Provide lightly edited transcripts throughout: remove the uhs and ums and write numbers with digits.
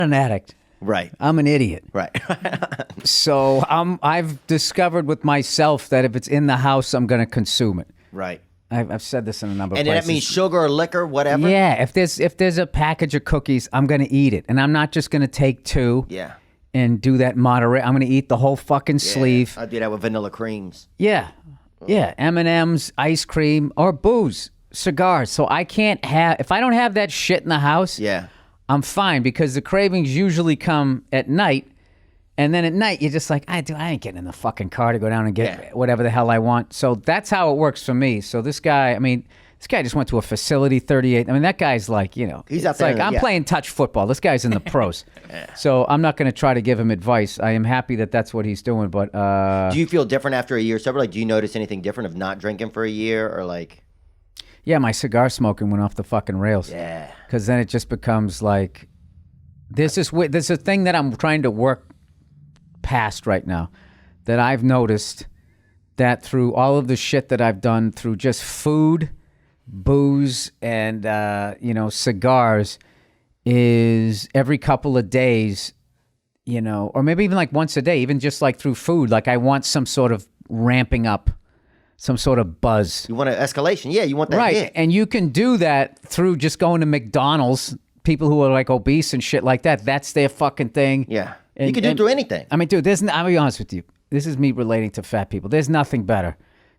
an addict. Right. I'm an idiot. Right. So I've discovered with myself that if it's in the house, I'm going to consume it. Right. I've said this in a number of And places. that means sugar or liquor, whatever? Yeah, if there's a package of cookies, I'm going to eat it. And I'm not just going to take 2 and do that moderate. I'm going to eat the whole fucking sleeve. I do that with vanilla creams. Yeah. Yeah, M&Ms, ice cream, or booze, cigars. So I can't have, if I don't have that shit in the house, I'm fine, because the cravings usually come at night. And then at night, you're just like, I ain't getting in the fucking car to go down and get whatever the hell I want. So that's how it works for me. So this guy, this guy just went to a facility, 38. That guy's like, he's out there. Like, I'm playing touch football. This guy's in the pros. So I'm not going to try to give him advice. I am happy that that's what he's doing. But do you feel different after a year sober? Like, do you notice anything different of not drinking for a year, or like? Yeah, my cigar smoking went off the fucking rails. Yeah. Because then it just becomes like, there's a thing that I'm trying to work past right now, that I've noticed that through all of the shit that I've done through just food, booze, and cigars, is every couple of days, or maybe even like once a day, even just like through food, like I want some sort of ramping up, some sort of buzz. You want an escalation. Yeah, you want that right hit. And you can do that through just going to McDonald's. People who are like obese and shit like that, that's their fucking thing. Yeah. You can do it through anything. Dude, I'll be honest with you. This is me relating to fat people. There's nothing better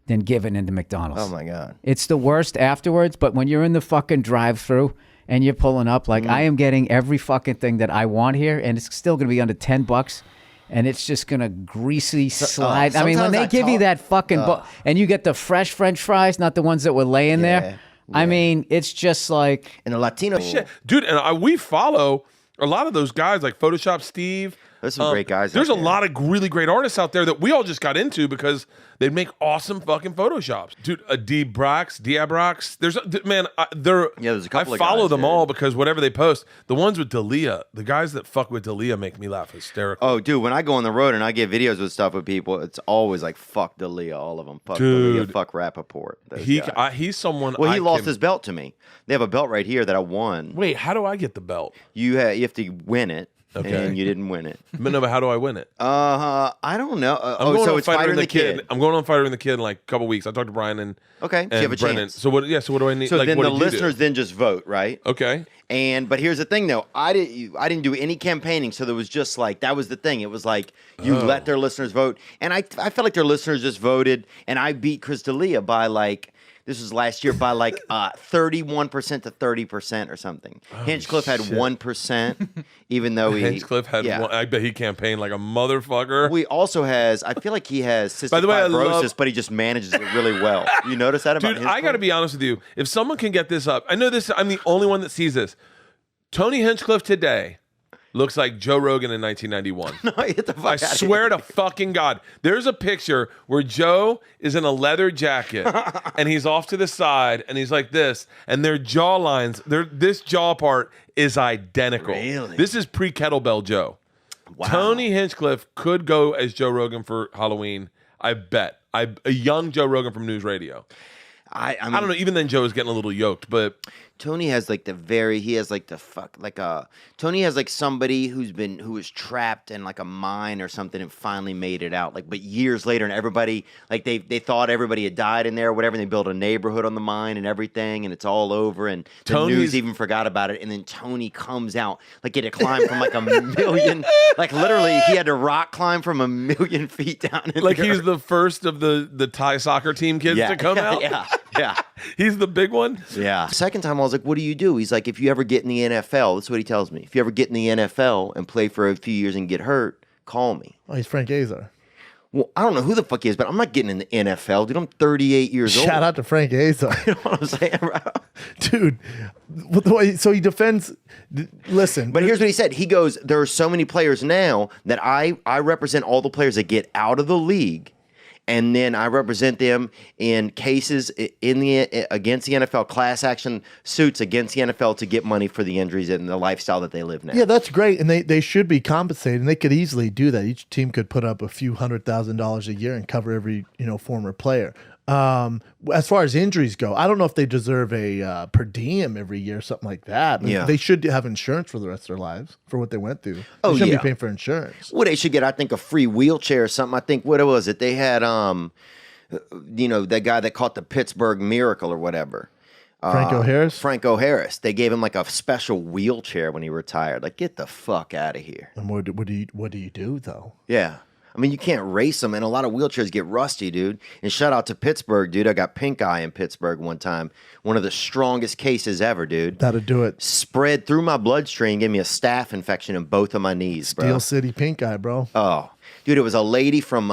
than giving into McDonald's. Oh, my God. It's the worst afterwards, but when you're in the fucking drive-thru and you're pulling up, like, I am getting every fucking thing that I want here, and it's still going to be under $10, and it's just going to greasy slide. When they give you that fucking... and you get the fresh French fries, not the ones that were laying there. Yeah. It's just like... And the Latino... Shit. Dude, and we follow a lot of those guys, like Photoshop Steve. There's some great guys. There's a lot of really great artists out there that we all just got into because they make awesome fucking Photoshops. Dude, Diabrax. There's a couple. I follow them all because whatever they post, the ones with D'Elia, the guys that fuck with D'Elia make me laugh hysterically. Oh, dude, when I go on the road and I get videos with stuff with people, it's always like fuck D'Elia, all of them. Fuck D'Elia, fuck Rappaport. He's someone. Well, he lost his belt to me. They have a belt right here that I won. Wait, how do I get the belt? You have to win it. Okay. And you didn't win it. But how do I win it? I don't know. So it's Fighter and the Kid. I'm going on Fighter and the Kid in like a couple weeks. I talked to Brian and so you have a Brennan. chance. So what do I need? So then the listeners then just vote, right? Okay. But here's the thing though, I didn't do any campaigning, so there was just like, that was the thing. It was like you let their listeners vote, and I felt like their listeners just voted, and I beat Chris D'Elia by like. This was last year by like 31% to 30% or something. Hinchcliffe had 1%, even though Hinchcliffe had 1. I bet he campaigned like a motherfucker. He also has, I feel like he has cystic fibrosis, but he just manages it really well. You notice that about Dude, Hinchcliffe? I got to be honest with you. If someone can get this up, I know this. I'm the only one that sees this. Tony Hinchcliffe today looks like Joe Rogan in 1991. No, get the fuck I out swear to fucking God. There's a picture where Joe is in a leather jacket and he's off to the side and he's like this, and their jaw lines, this jaw part is identical. Really? This is pre-kettlebell Joe. Wow. Tony Hinchcliffe could go as Joe Rogan for Halloween. I bet. A young Joe Rogan from News Radio. I don't know. Even then, Joe is getting a little yoked, but Tony has like Tony has like somebody who was trapped in like a mine or something and finally made it out. Like, but years later, and everybody like they thought everybody had died in there or whatever. And they built a neighborhood on the mine and everything, and it's all over. And the news even forgot about it. And then Tony comes out like he had to climb from like a million, like literally he had to rock climb from 1,000,000 feet down. Like he's the first of the Thai soccer team kids to come out. Yeah. He's the big one. Yeah. Second time I was like, what do you do? He's like, if you ever get in the NFL, that's what he tells me. If you ever get in the NFL and play for a few years and get hurt, call me. Oh, he's Frank Azar. Well, I don't know who the fuck he is, but I'm not getting in the NFL, dude. I'm 38 years old. Shout out to Frank Azar. You know what I'm saying, bro? Dude, so he defends. Listen. But here's what he said. He goes, there are so many players now that I represent all the players that get out of the league. And then I represent them in cases against the NFL, class action suits against the NFL to get money for the injuries and the lifestyle that they live now. Yeah, that's great, and they should be compensated. And they could easily do that. Each team could put up a few $100,000 a year and cover every former player. As far as injuries go, I don't know if they deserve a per diem every year or something like that. Yeah. They should have insurance for the rest of their lives for what they went through. Oh, They shouldn't yeah. be paying for insurance. Well, they should get, I think, a free wheelchair or something. I think, what was it? They had, that guy that caught the Pittsburgh Miracle or whatever. Franco Harris? Franco Harris. They gave him like a special wheelchair when he retired. Like, get the fuck out of here. And what do you do, though? Yeah. I mean, you can't race them, and a lot of wheelchairs get rusty, dude. And shout out to Pittsburgh, dude. I got pink eye in Pittsburgh one time. One of the strongest cases ever, dude. That'll do it. Spread through my bloodstream, gave me a staph infection in both of my knees, bro. Steel City pink eye, bro. Oh, dude, it was a lady from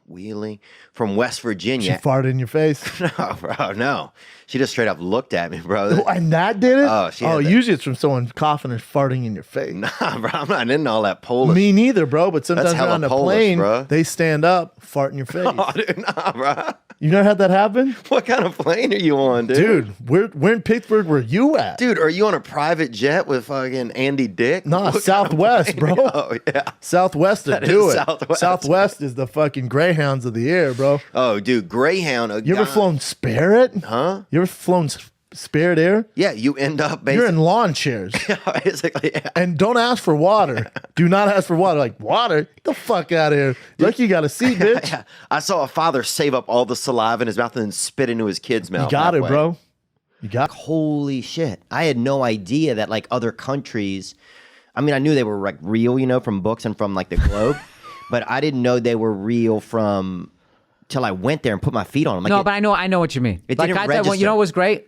Wheeling, from West She Virginia. farted in your face. No, bro, no. She just straight up looked at me, bro. Oh, and that did it? Oh, she had that. Usually it's from someone coughing or farting in your face. Nah, bro, I'm not into all that Polish. Me neither, bro. But sometimes hella you're on a Polish, plane, bro. they stand up, fart in your face. Oh, dude, nah, bro. You never had that happen? What kind of plane are you on, dude? Dude, we're in Pittsburgh. Where you at? Dude, are you on a private jet with fucking Andy Dick? Nah, What kind of Southwest, plane? bro. Oh, yeah. Southwest to That do is it. Southwest. Southwest is the fucking Greyhounds of the air, bro. Oh, dude, Greyhound. You ever flown Spirit? Huh? You ever flown Spirit Air? Yeah, you end up You're basically. in lawn chairs. Basically, yeah. And don't ask for water. Do not ask for water. Like, water? Get the fuck out of here. Look, you got a seat, bitch. Yeah. I saw a father save up all the saliva in his mouth and then spit into his kid's mouth. You got it, halfway. bro. You got Holy shit. I had no idea that like other countries, I mean, I knew they were like real, you know, from books and from like the globe, but I didn't know they were real from till I went there and put my feet on them. Like No, but I know what you mean. It Like didn't I thought, you register. know what was great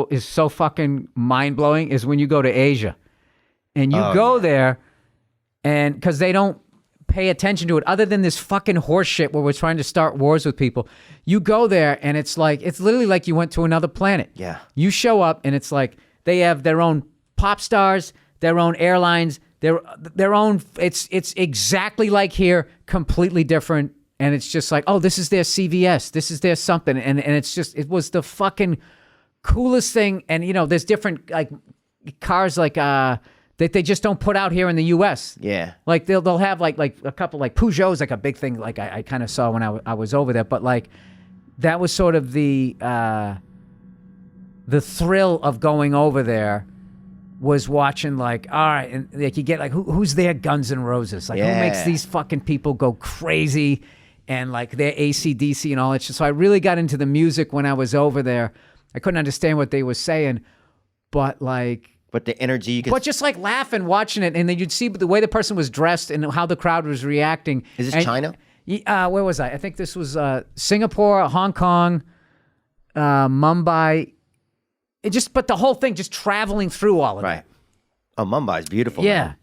is so fucking mind blowing is when you go to Asia, and you go there, and because they don't pay attention to it, other than this fucking horse shit where we're trying to start wars with people. You go there, and it's literally like you went to another planet. Yeah. You show up, and it's like they have their own pop stars, their own airlines, their own. It's exactly like here, completely different. And it's just like, oh, this is their CVS. This is their something. And it's just, it was the fucking coolest thing. And, you know, there's different, like, cars, like, that they just don't put out here in the U.S. Yeah. Like, they'll have, like a couple, like, Peugeot's, like, a big thing, like, I kind of saw when I was over there. But, like, that was sort of the thrill of going over there was watching, like, all right, and, like, you get, like, who's their Guns N' Roses? Like, who makes Yeah. these fucking people go crazy? And like their AC/DC and all that shit. So I really got into the music when I was over there. I couldn't understand what they were saying, but like, But the energy you could. but just like laughing, watching it, and then you'd see the way the person was dressed and how the crowd was reacting. Is this And- China? Where was I? I think this was Singapore, Hong Kong, Mumbai. But the whole thing, just traveling through all of Right. that. Oh, Mumbai's beautiful. Yeah. man.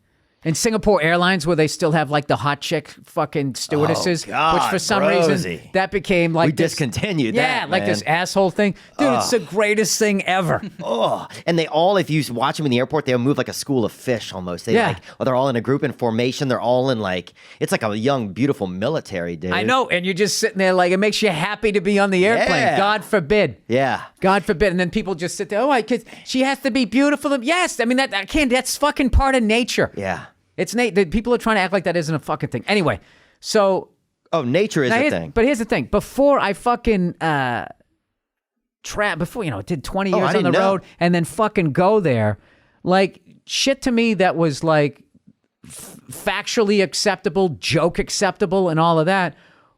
And Singapore Airlines, where they still have like the hot chick fucking stewardesses, God, which for some Rosie. reason that became like We this- discontinued Yeah, that, like man. this asshole thing, dude. It's the greatest thing ever. Oh, and they all, if you watch them in the airport, they'll move like a school of fish almost. They Yeah. like, oh, they're all in a group in formation. They're all in like, it's like a young, beautiful military, dude. I know, and you're just sitting there like it makes you happy to be on the airplane. Yeah. God forbid. Yeah. God forbid. And then people just sit there. Oh, she has to be beautiful. Yes, I mean I can't. That's fucking part of nature. Yeah. It's people are trying to act like that isn't a fucking thing. Anyway, so Oh, nature is now a here's- thing. But here's the thing. Before I fucking before, you know, did 20 years I on the didn't know. road and then fucking go there, like shit to me that was like factually acceptable, joke acceptable, and all of that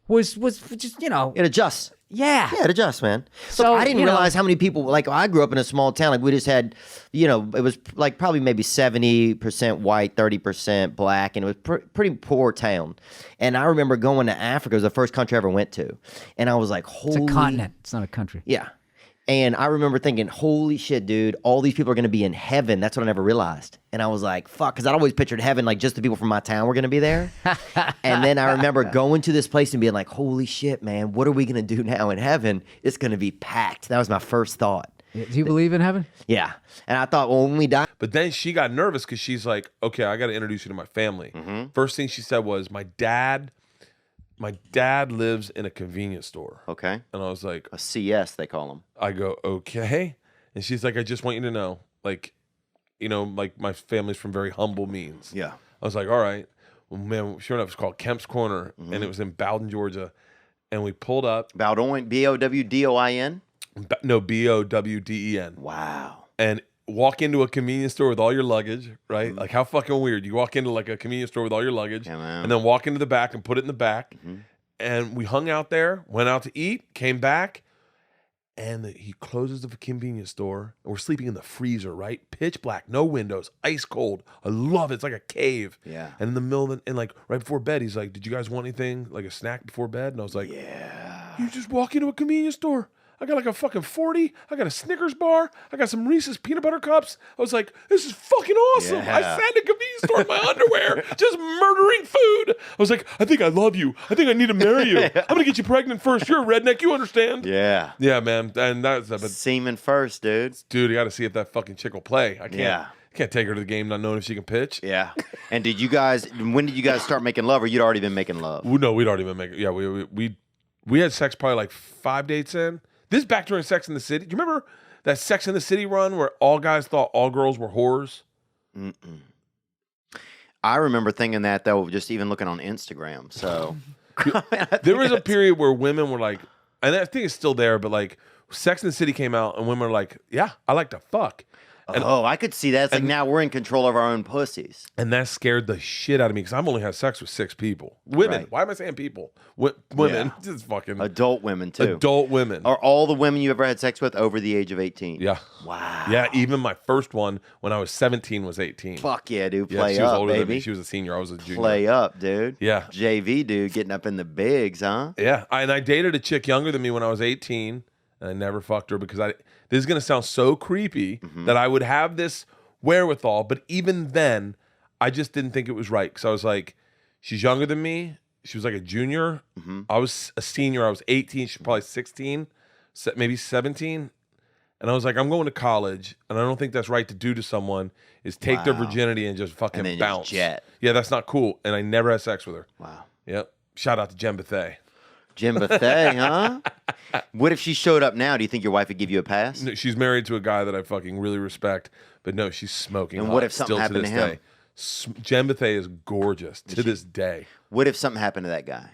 was just, you know, It adjusts. yeah. Yeah, it adjusts, man. So, Look, I didn't you know- realize how many people, like, I grew up in a small town. Like, we just had, you know, it was like probably maybe 70% white, 30% black, and it was pretty poor town. And I remember going to Africa. It was the first country I ever went to. And I was like, It's holy. a continent. It's not a country. Yeah. And I remember thinking, holy shit, dude, all these people are going to be in heaven. That's what I never realized. And I was like, fuck, because I'd always pictured heaven like just the people from my town were going to be there. And then I remember going to this place and being like, holy shit, man, what are we going to do now in heaven? It's going to be packed. That was my first thought. Do you believe in heaven? Yeah. And I thought, well, when we die, But then she got nervous because she's like, okay, I got to introduce you to my family. Mm-hmm. First thing she said was, my dad lives in a convenience store. Okay. And I was like, A CS, they call them. I go, okay. And she's like, I just want you to know, like, you know, like my family's from very humble means. Yeah. I was like, all right. Well, man, sure enough, it's called Kemp's Corner, and it was in Bowden, Georgia. and we pulled up. Bowdoin, Bowdoin? No, Bowden. Wow. And walk into a convenience store with all your luggage, right? Like how fucking weird. You walk into like a convenience store with all your luggage, and then walk into the back and put it in the back. And we hung out there, went out to eat, came back, and he closes the convenience store, and we're sleeping in the freezer, right? Pitch black, no windows, ice cold. I love it. It's like a cave. Yeah. And in the middle of and like right before bed, he's like, "Did you guys want anything, like a snack before bed?" And I was like, "Yeah." You just walk into a convenience store. I got like a fucking 40. I got a Snickers bar. I got some Reese's peanut butter cups. I was like, this is fucking awesome. Yeah. I sat in a convenience store in my underwear, just murdering food. I was like, I think I love you. I think I need to marry you. I'm going to get you pregnant first. You're a redneck. You understand? Yeah. Yeah, man. And that's semen first, dude. Dude, you got to see if that fucking chick will play. I can't. Yeah. Can't take her to the game not knowing if she can pitch. Yeah. And when did you guys start making love, or you'd already been making love? No, we'd already been making. Yeah, we had sex probably like 5 dates in. This is back during Sex in the City. Do you remember that Sex in the City run where all guys thought all girls were whores? I remember thinking that, though, just even looking on Instagram. So there was a period where women were like, and I think it's still there, but like Sex in the City came out and women were like, yeah, I like to fuck. And, I could see that. It's like now we're in control of our own pussies. And that scared the shit out of me because I've only had sex with 6 people. Women. Right. Why am I saying people? Women. Yeah. Just fucking. Adult women, too. Adult women. Are all the women you ever had sex with over the age of 18? Yeah. Wow. Yeah, even my first one when I was 17 was 18. Fuck yeah, dude. Yeah, Play she was up, older than baby. me. She was a senior. I was a junior. Play up, dude. Yeah. JV, dude, getting up in the bigs, huh? Yeah. And I dated a chick younger than me when I was 18, and I never fucked her because this is going to sound so creepy that I would have this wherewithal, but even then, I just didn't think it was right because I was like, she's younger than me. She was like a junior. I was a senior. I was 18. She's probably 16, maybe 17. And I was like, I'm going to college, and I don't think that's right to do to someone is take their virginity and just fucking And then bounce. just jet. Yeah, that's not cool. And I never had sex with her. Wow. Yep. Shout out to Jen Bethay. Jim Bethay, huh? What if she showed up now? Do you think your wife would give you a pass? No, she's married to a guy that I fucking really respect, but no, she's smoking. And hot what if something still happened to to this him? day. Jen Bethay is gorgeous to this day. What if something happened to that guy?